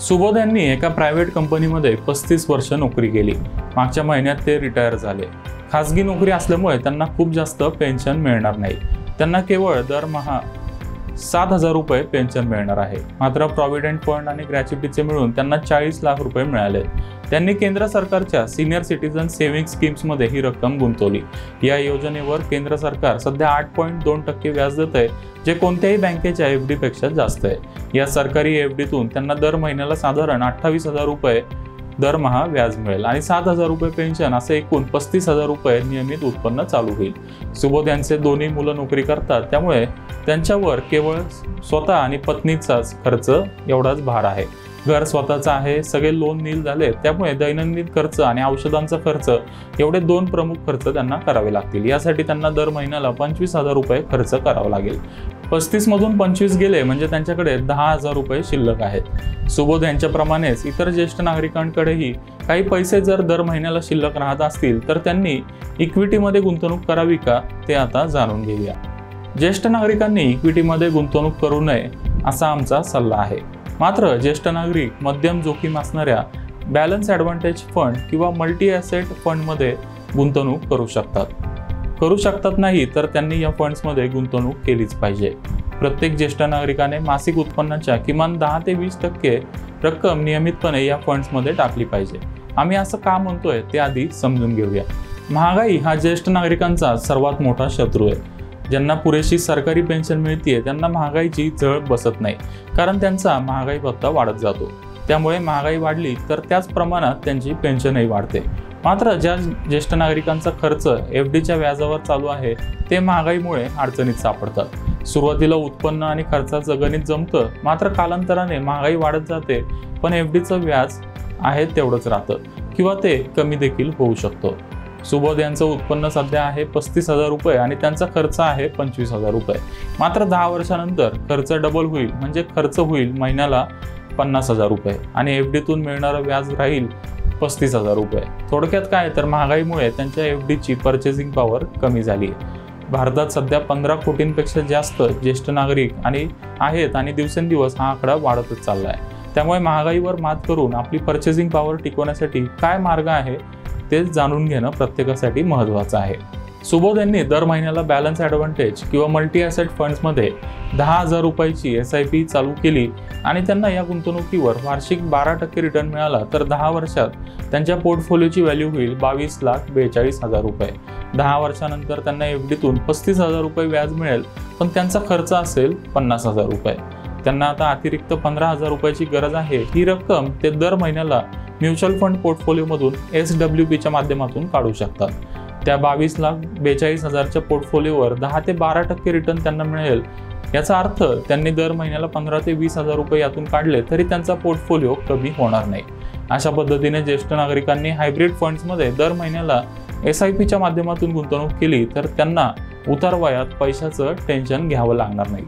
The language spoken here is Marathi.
सुबोध यांनी एका प्रायव्हेट कंपनीमध्ये 35 वर्ष नोकरी केली। मागच्या महिन्यात ते रिटायर झाले। खासगी नोकरी असल्यामुळे त्यांना खूप जास्त पेन्शन मिळणार नाही। त्यांना केवळ दरमहा 7,000 रुपये पेन्शन मिळणार आहे। मात्र प्रॉव्हिडंट फंड आणि ग्रॅच्युइटीचे मिळून त्यांना 40 लाख रुपये मिळाले। त्यांनी केंद्र सरकारच्या सीनियर सिटीजन सेव्हिंग स्कीम्समध्ये ही रक्कम गुंतवली। या योजनेवर केंद्र सरकार सध्या 8.2% व्याज देत आहे, जे कोणत्याही बँकेच्या एफडी पेक्षा जास्त आहे। या सरकारी एफडीतून त्यांना दर महिन्याला साधारण 28,000 रुपये दरमहा व्याज मिळेल आणि 7,000 रुपये पेन्शन, असे एकूण 35,000 रुपये नियमित उत्पन्न चालू होईल। सुबोध यांचे दोन्ही मुलं नोकरी करतात, त्यामुळे त्यांच्यावर केवळ स्वतः आणि पत्नीचाच खर्च एवढाच भार आहे। घर स्वतःचं आहे, सगळे लोन नील झाले, त्यामुळे दैनंदिन खर्च आणि औषधांचा खर्च एवढे दोन प्रमुख खर्च त्यांना करावे लागतील। यासाठी त्यांना दर महिन्याला 25,000 रुपये खर्च करावा लागेल। 35 मधून 25 गेले म्हणजे त्यांच्याकडे 10,000 रुपये शिल्लक आहेत। सुबोध यांच्याप्रमाणेच इतर ज्येष्ठ नागरिकांकडेही काही पैसे जर दर महिन्याला शिल्लक राहत असतील तर त्यांनी इक्विटीमध्ये गुंतवणूक करावी का, ते आता जाणून घेऊया। ज्येष्ठ नागरिकांनी इक्विटीमध्ये गुंतवणूक करू नये असा आमचा सल्ला आहे। मात्र ज्येष्ठ नागरिक मध्यम जोखीम असणाऱ्या बॅलन्स ॲडव्हान्टेज फंड किंवा मल्टी ॲसेट फंडमध्ये गुंतवणूक करू शकतात नाही तर त्यांनी या फंड्समध्ये गुंतवणूक केलीच पाहिजे। प्रत्येक ज्येष्ठ नागरिकाने मासिक उत्पन्नाच्या किमान 10 ते 20% रक्कम नियमितपणे या फंड्समध्ये टाकली पाहिजे। आम्ही असं का म्हणतोय ते आधी समजून घेऊया। महागाई हा ज्येष्ठ नागरिकांचा सर्वात मोठा शत्रू आहे। ज्यांना पुरेशी सरकारी पेन्शन मिळते त्यांना महागाईची झळ बसत नाही, कारण त्यांचा महागाई भत्ता वाढत जातो। त्यामुळे महागाई वाढली तर त्याच प्रमाणात त्यांची पेन्शनही वाढते। मात्र ज्या ज्येष्ठ नागरिकांचा खर्च एफडीच्या व्याजावर चालू आहे ते महागाईमुळे अडचणीत सापडतात। सुरुवातीला उत्पन्न आणि खर्चाचं गणित जमतं, मात्र कालांतराने महागाई वाढत जाते, पण एफडीचं व्याज आहे तेवढंच राहतं किंवा ते कमी देखील होऊ शकतं। सुबोध यांचं उत्पन्न सध्या आहे 35,000 रुपये आणि त्यांचा खर्च आहे 25,000 रुपये। मात्र 10 वर्षानंतर खर्च डबल होईल, म्हणजे खर्च होईल महिन्याला 50,000 रुपये आणि एफडीतून मिळणारं व्याज राहील 35,000 रुपये। थोडक्यात काय तर महागाईमुळे त्यांच्या एफडीची पर्चेसिंग पॉवर कमी झाली आहे। भारतात सध्या 15 कोटींपेक्षा जास्त ज्येष्ठ नागरिक आहेत आणि दिवसेंदिवस हा आकडा वाढतच चालला आहे। त्यामुळे महागाईवर मात करून आपली पर्चेसिंग पॉवर टिकवण्यासाठी काय मार्ग आहे ते जाणून घेणं प्रत्येकासाठी महत्त्वाचं आहे। सुबोध यांनी दर महिन्याला बॅलन्स ॲडव्हान्टेज किंवा मल्टी ॲसेट फंड्समध्ये 10,000 रुपयाची SIP चालू केली आणि त्यांना या गुंतवणुकीवर वार्षिक 12% रिटर्न मिळाला तर 10 वर्षात त्यांच्या पोर्टफोलिओची व्हॅल्यू होईल 22,42,000 रुपये। 10 वर्षानंतर त्यांना एफडीतून 35,000 रुपये व्याज मिळेल, पण त्यांचा खर्च असेल 50,000 रुपये। त्यांना आता अतिरिक्त 15,000 रुपयाची गरज आहे। ही रक्कम ते दर महिन्याला म्युच्युअल फंड पोर्टफोलिओमधून SWPच्या माध्यमातून काढू शकतात। त्या 22,42,000च्या पोर्टफोलिओवर 10 ते 12% रिटर्न त्यांना मिळेल। याचा अर्थ त्यांनी दर महिन्याला 15 ते 20,000 रुपये यातून काढले तरी त्यांचा पोर्टफोलिओ कमी होणार नाही। अशा पद्धतीने ज्येष्ठ नागरिकांनी हायब्रिड फंड्समध्ये दर महिन्याला SIPच्या माध्यमातून गुंतवणूक केली तर त्यांना उतार वयात पैशाचं टेन्शन घ्यावं लागणार नाही।